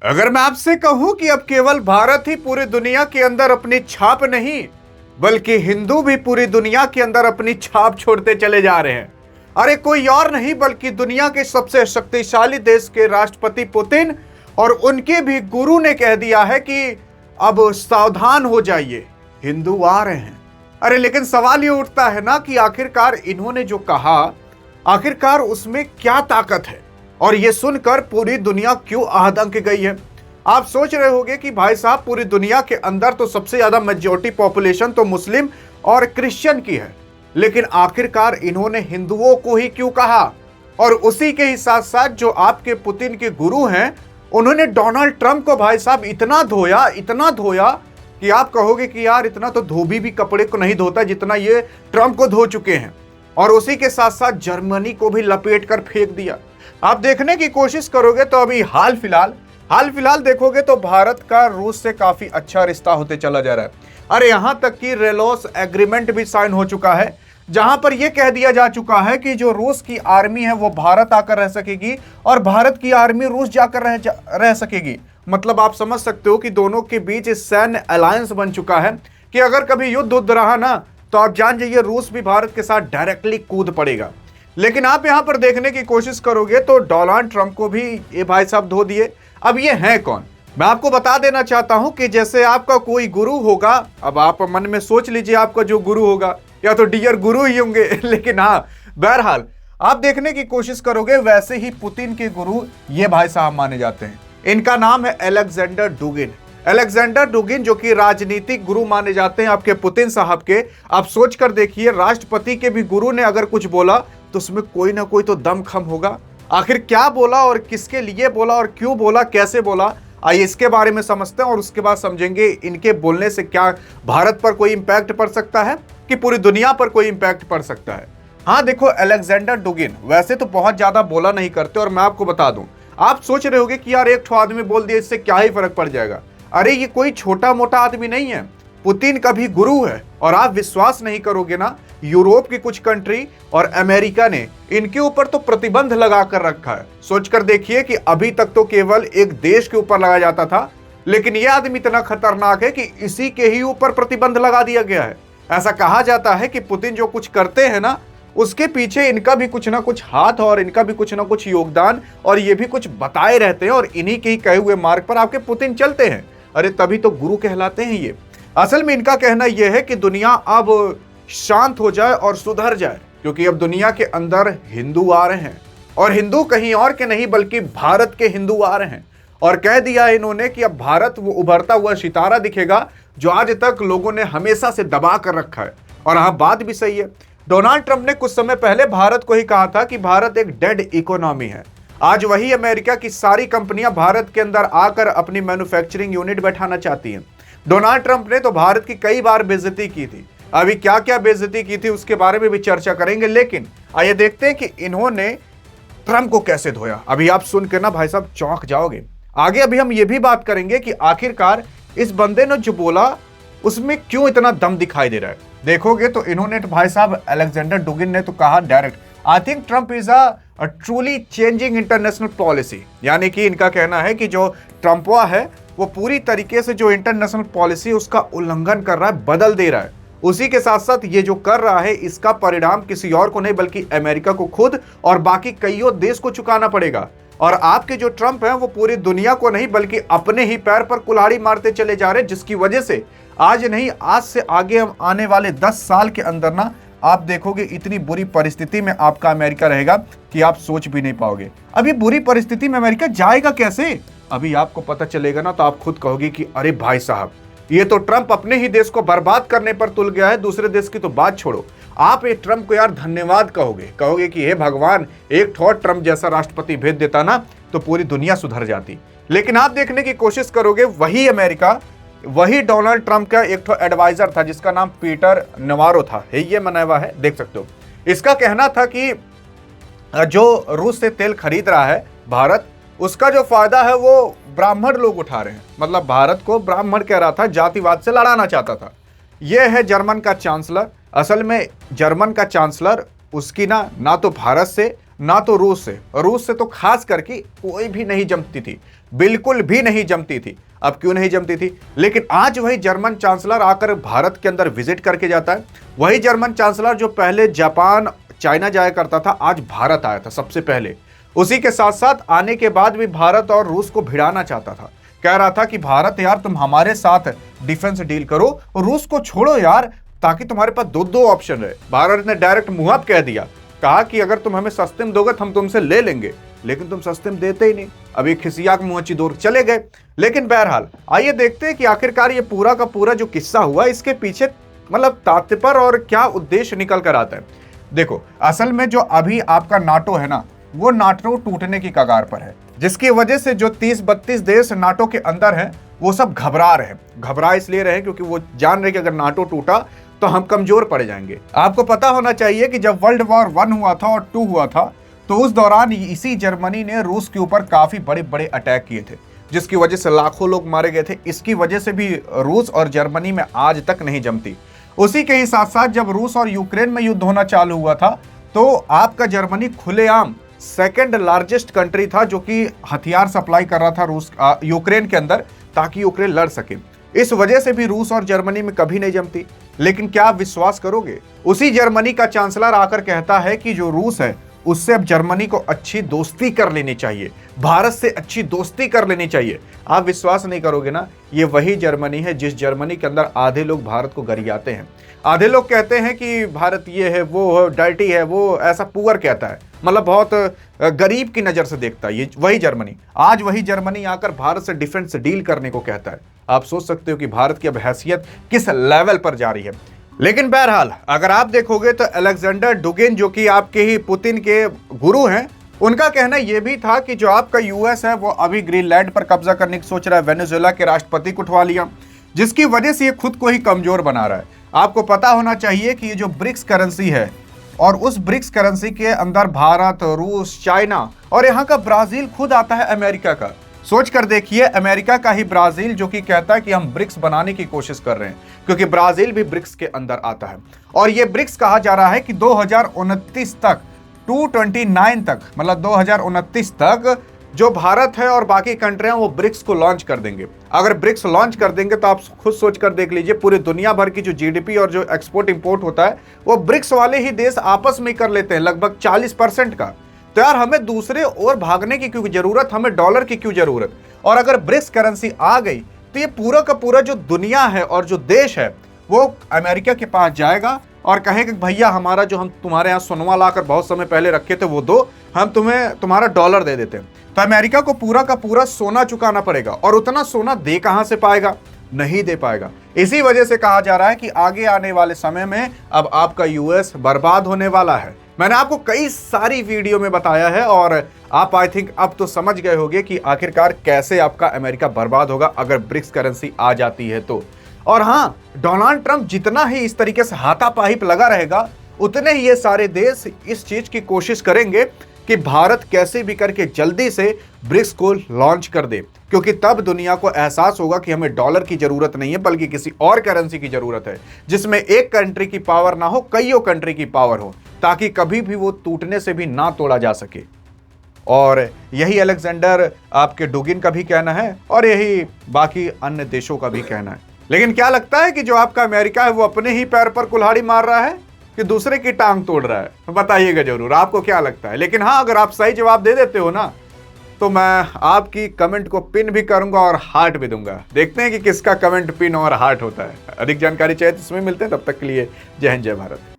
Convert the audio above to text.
अगर मैं आपसे कहूं कि अब केवल भारत ही पूरी दुनिया के अंदर अपनी छाप नहीं, बल्कि हिंदू भी पूरी दुनिया के अंदर अपनी छाप छोड़ते चले जा रहे हैं। अरे कोई और नहीं बल्कि दुनिया के सबसे शक्तिशाली देश के राष्ट्रपति पुतिन और उनके भी गुरु ने कह दिया है कि अब सावधान हो जाइए, हिंदू आ रहे हैं। अरे लेकिन सवाल ये उठता है ना कि आखिरकार इन्होंने जो कहा, आखिरकार उसमें क्या ताकत है और ये सुनकर पूरी दुनिया क्यों आहदंक गई है। आप सोच रहे होंगे कि भाई साहब पूरी दुनिया के अंदर तो सबसे ज्यादा मेजॉरिटी पॉपुलेशन तो मुस्लिम और क्रिश्चियन की है, लेकिन आखिरकार इन्होंने हिंदुओं को ही क्यों कहा। और उसी के ही साथ साथ जो आपके पुतिन के गुरु हैं, उन्होंने डोनाल्ड ट्रंप को भाई साहब इतना धोया कि आप कहोगे कि यार इतना तो धोबी भी कपड़े को नहीं धोता जितना ये ट्रंप को धो चुके हैं। और उसी के साथ साथ जर्मनी को भी लपेट कर फेंक दिया। आप देखने की कोशिश करोगे तो अभी हाल फिलहाल देखोगे तो भारत का रूस से काफी अच्छा रिश्ता होते चला जा रहा है। अरे यहां तक कि रेलोस एग्रीमेंट भी साइन हो चुका है, जहां पर यह कह दिया जा चुका है कि जो रूस की आर्मी है वो भारत आकर रह सकेगी और भारत की आर्मी रूस जाकर रह सकेगी। मतलब आप समझ सकते हो कि दोनों के बीच सैन्य अलायंस बन चुका है कि अगर कभी युद्ध रहा ना तो आप जान जाइए रूस भी भारत के साथ डायरेक्टली कूद पड़ेगा। लेकिन आप यहां पर देखने की कोशिश करोगे तो डोनाल्ड ट्रंप को भी ये भाई साहब धो दिए। अब ये हैं कौन, मैं आपको बता देना चाहता हूं कि जैसे आपका कोई गुरु होगा, अब आप मन में सोच लीजिए आपका जो गुरु होगा या तो डियर गुरु ही होंगे लेकिन हाँ बहरहाल आप देखने की कोशिश करोगे वैसे ही पुतिन के गुरु ये भाई साहब माने जाते हैं। इनका नाम है अलेक्जेंडर डुगिन जो कि राजनीतिक गुरु माने जाते हैं आपके पुतिन साहब के। आप सोच कर देखिए, राष्ट्रपति के भी गुरु ने अगर कुछ बोला तो उसमें कोई ना कोई तो दम खम होगा। आखिर क्या बोला और किसके लिए बोला और क्यों बोला, कैसे बोला, आइए इसके बारे में समझते हैं और उसके बाद समझेंगे इनके बोलने से क्या भारत पर कोई इंपैक्ट पड़ सकता है कि पूरी दुनिया पर कोई इंपैक्ट पड़ सकता है। हाँ देखो, अलेक्जेंडर डुगिन वैसे तो बहुत ज्यादा बोला नहीं करते और मैं आपको बता दूं, आप सोच रहे होगे कि यार एक ठो आदमी बोल दिया इससे क्या ही फर्क पड़ जाएगा। अरे ये कोई छोटा मोटा आदमी नहीं है, पुतिन का भी गुरु है। और आप विश्वास नहीं करोगे ना, यूरोप की कुछ कंट्री और अमेरिका ने इनके ऊपर तो प्रतिबंध लगा कर रखा है। सोचकर देखिए कि अभी तक तो केवल एक देश के ऊपर लगाया जाता था, लेकिन यह आदमी इतना खतरनाक है कि इसी के ही ऊपर प्रतिबंध लगा दिया गया है। ऐसा कहा जाता है कि पुतिन जो कुछ करते हैं ना, उसके पीछे इनका भी कुछ ना कुछ हाथ और इनका भी कुछ ना कुछ योगदान, और ये भी कुछ बताए रहते हैं और इन्हीं के ही कहे हुए मार्ग पर आपके पुतिन चलते हैं। अरे तभी तो गुरु कहलाते हैं ये। असल में इनका कहना यह है कि दुनिया अब शांत हो जाए और सुधर जाए, क्योंकि अब दुनिया के अंदर हिंदू आ रहे हैं और हिंदू कहीं और के नहीं बल्कि भारत के हिंदू आ रहे हैं। और कह दिया इन्होंने कि अब भारत वो उभरता हुआ सितारा दिखेगा जो आज तक लोगों ने हमेशा से दबा कर रखा है। और हाँ, बात भी सही है। डोनाल्ड ट्रंप ने कुछ समय पहले भारत को ही कहा था कि भारत एक डेड इकोनॉमी है। आज वही अमेरिका की सारी कंपनियां भारत के अंदर आकर अपनी मैन्युफैक्चरिंग यूनिट बैठाना चाहती हैं। डोनाल्ड ट्रंप ने तो भारत की कई बार बेइज्जती की थी, अभी क्या क्या बेइज्जती की थी उसके बारे में भी चर्चा करेंगे। लेकिन आइए देखते हैं कि इन्होंने ट्रंप को कैसे धोया। अभी आप सुनकर ना भाई साहब चौंक जाओगे। आगे अभी हम ये भी बात करेंगे कि आखिरकार इस बंदे ने जो बोला उसमें क्यों इतना दम दिखाई दे रहा है। देखोगे तो इन्होंने तो भाई साहब अलेक्जेंडर डुगिन ने तो कहा direct, I think Trump is a truly changing international policy. यानी कि इनका कहना है कि जो ट्रंपवा है वो पूरी तरीके से जो इंटरनेशनल पॉलिसी उसका उल्लंघन कर रहा है, बदल दे रहा है। उसी के साथ साथ ये जो कर रहा है इसका परिणाम किसी और को नहीं बल्कि अमेरिका को खुद और बाकी कईयों देश को चुकाना पड़ेगा। और आपके जो ट्रंप हैं वो पूरी दुनिया को नहीं बल्कि अपने ही पैर पर कुल्हाड़ी मारते चले जा रहे हैं, जिसकी वजह से आज नहीं आज से आगे हम आने वाले 10 साल के अंदर ना आप देखोगे इतनी बुरी परिस्थिति में आपका अमेरिका रहेगा कि आप सोच भी नहीं पाओगे। अभी बुरी परिस्थिति में अमेरिका जाएगा कैसे, अभी आपको पता चलेगा ना तो आप खुद कहोगे कि अरे भाई साहब ये तो ट्रंप अपने ही देश को बर्बाद करने पर तुल गया है, दूसरे देश की तो बात छोड़ो। आप ये ट्रंप को यार धन्यवाद कहोगे कि हे भगवान, एक ठो ट्रंप जैसा राष्ट्रपति भेज देता ना तो पूरी दुनिया सुधर जाती। लेकिन आप देखने की कोशिश करोगे वही अमेरिका, वही डोनाल्ड ट्रंप का एक ठो एडवाइजर था जिसका नाम पीटर नवारो था, ये मना हुआ है, देख सकते हो। इसका कहना था कि जो रूस से तेल खरीद रहा है भारत, उसका जो फायदा है वो ब्राह्मण लोग उठा रहे हैं। मतलब भारत को ब्राह्मण कह रहा था, जातिवाद से लड़ाना चाहता था। यह है जर्मन का चांसलर। असल में जर्मन का चांसलर उसकी ना तो भारत से ना तो रूस से तो खास करके कोई भी नहीं जमती थी। बिल्कुल भी नहीं जमती थी। अब क्यों नहीं जमती थी? लेकिन आज वही जर्मन चांसलर आकर भारत के अंदर विजिट करके जाता है। वही जर्मन चांसलर जो पहले जापान चाइना जाया करता था, आज भारत आया था सबसे पहले। उसी के साथ साथ आने के बाद भी भारत और रूस को भिड़ाना चाहता था। कह रहा था कि भारत यार तुम हमारे साथ डिफेंस डील करो और रूस को छोड़ो यार, ताकि तुम्हारे पास दो ऑप्शन रहे। भारत ने डायरेक्ट मुंह कह दिया, कहा कि अगर तुम हमें सस्ते में दोगे तो हम तुमसे ले लेंगे, लेकिन तुम सस्ते में देते ही नहीं। अभी खिसिया के मुंह दूर चले गए। लेकिन बहरहाल आइए देखते हैं कि आखिरकार ये पूरा का पूरा जो किस्सा हुआ, इसके पीछे मतलब तात्पर्य और क्या उद्देश्य निकल कर आता है। देखो, असल में जो अभी आपका नाटो है ना, वो नाटो टूटने की कगार पर है, जिसकी वजह से जो 30-32 देश नाटो के अंदर हैं वो सब घबरा रहे हैं। घबरा इसलिए रहे क्योंकि वो जान रहे कि अगर नाटो टूटा तो हम कमजोर पड़ जाएंगे। आपको पता होना चाहिए कि जब वर्ल्ड वॉर 1 हुआ था और 2 हुआ था, तो उस दौरान इसी जर्मनी ने रूस के ऊपर काफी बड़े बड़े अटैक किए थे, जिसकी वजह से लाखों लोग मारे गए थे। इसकी वजह से भी रूस और जर्मनी में आज तक नहीं जमती। उसी के ही साथ साथ जब रूस और यूक्रेन में युद्ध होना चालू हुआ था, तो आपका जर्मनी खुलेआम सेकंड लार्जेस्ट कंट्री था जो कि हथियार सप्लाई कर रहा था यूक्रेन के अंदर, ताकि यूक्रेन लड़ सके। इस वजह से भी रूस और जर्मनी में कभी नहीं जमती। लेकिन क्या आप विश्वास करोगे, उसी जर्मनी का चांसलर आकर कहता है कि जो रूस है उससे अब जर्मनी को अच्छी दोस्ती कर लेनी चाहिए, भारत से अच्छी दोस्ती कर लेनी चाहिए। आप विश्वास नहीं करोगे ना, ये वही जर्मनी है जिस जर्मनी के अंदर आधे लोग भारत को गरियाते हैं। आधे लोग कहते हैं कि भारत ये है, वो डर्टी है, वो ऐसा पुअर कहता है, मतलब बहुत गरीब की नजर से देखता है। ये वही जर्मनी, आज वही जर्मनी आकर भारत से डिफेंस डील करने को कहता है। आप सोच सकते हो कि भारत की अब हैसियत किस लेवल पर जा रही है। लेकिन बहरहाल अगर आप देखोगे तो अलेक्जेंडर डुगिन, जो कि आपके ही पुतिन के गुरु हैं, उनका कहना यह भी था कि जो आपका यूएस है वो अभी ग्रीनलैंड पर कब्जा करने की सोच रहा है, वेनेजुएला के राष्ट्रपति को उठवा लिया, जिसकी वजह से ये खुद को ही कमजोर बना रहा है। आपको पता होना चाहिए कि ये जो ब्रिक्स करेंसी है, और उस ब्रिक्स करेंसी के अंदर भारत, रूस, चाइना और यहाँ का ब्राजील खुद आता है अमेरिका का। सोच कर देखिए, अमेरिका का ही ब्राजील जो कि कहता है कि हम ब्रिक्स बनाने की कोशिश कर रहे हैं, क्योंकि ब्राजील भी ब्रिक्स के अंदर आता है। और ये ब्रिक्स कहा जा रहा है कि 2029 तक, 229 तक, मतलब 2029 तक जो भारत है और बाकी कंट्रियां वो ब्रिक्स को लॉन्च कर देंगे। अगर ब्रिक्स लॉन्च कर देंगे तो आप खुद सोच कर देख लीजिए, पूरी दुनिया भर की जो जीडीपी और जो एक्सपोर्ट इंपोर्ट होता है वो ब्रिक्स वाले ही देश आपस में कर लेते हैं, लगभग 40% का। तो यार हमें दूसरे और भागने की क्यों जरूरत, हमें डॉलर की क्यों जरूरत? और अगर ब्रिक्स करेंसी आ गई तो ये पूरा का पूरा जो दुनिया है और जो देश है वो अमेरिका के पास जाएगा और कहेगा कि भैया हमारा जो हम तुम्हारे यहाँ सोनवा लाकर बहुत समय पहले रखे थे वो दो, हम तुम्हें तुम्हारा डॉलर दे देते हैं। तो अमेरिका को पूरा का पूरा सोना चुकाना पड़ेगा, और उतना सोना दे कहां से पाएगा? नहीं दे पाएगा। इसी वजह से कहा जा रहा है कि आगे आने वाले समय में अब आपका यूएस बर्बाद होने वाला है। मैंने आपको कई सारी वीडियो में बताया है और आप आई थिंक अब तो समझ गए होंगे कि आखिरकार कैसे आपका अमेरिका बर्बाद होगा अगर ब्रिक्स करेंसी आ जाती है तो। और हाँ, डोनाल्ड ट्रंप जितना ही इस तरीके से हाथापाई पे लगा रहेगा, उतने ही ये सारे देश इस चीज की कोशिश करेंगे कि भारत कैसे भी करके जल्दी से ब्रिक्स को लॉन्च कर दे, क्योंकि तब दुनिया को एहसास होगा कि हमें डॉलर की जरूरत नहीं है बल्कि किसी और करेंसी की जरूरत है, जिसमें एक कंट्री की पावर ना हो, कईयों कंट्री की पावर हो, ताकि कभी भी वो टूटने से भी ना तोड़ा जा सके। और यही अलेक्जेंडर आपके डुगिन का भी कहना है और यही बाकी अन्य देशों का भी कहना है। लेकिन क्या लगता है कि जो आपका अमेरिका है वो अपने ही पैर पर कुल्हाड़ी मार रहा है कि दूसरे की टांग तोड़ रहा है? बताइएगा जरूर आपको क्या लगता है। लेकिन हाँ, अगर आप सही जवाब दे देते हो ना, तो मैं आपकी कमेंट को पिन भी करूंगा और हार्ट भी दूंगा। देखते हैं कि किसका कमेंट पिन और हार्ट होता है। अधिक जानकारी चाहिए तो इसमें मिलते हैं, तब तक के लिए जय हिंद, जय भारत।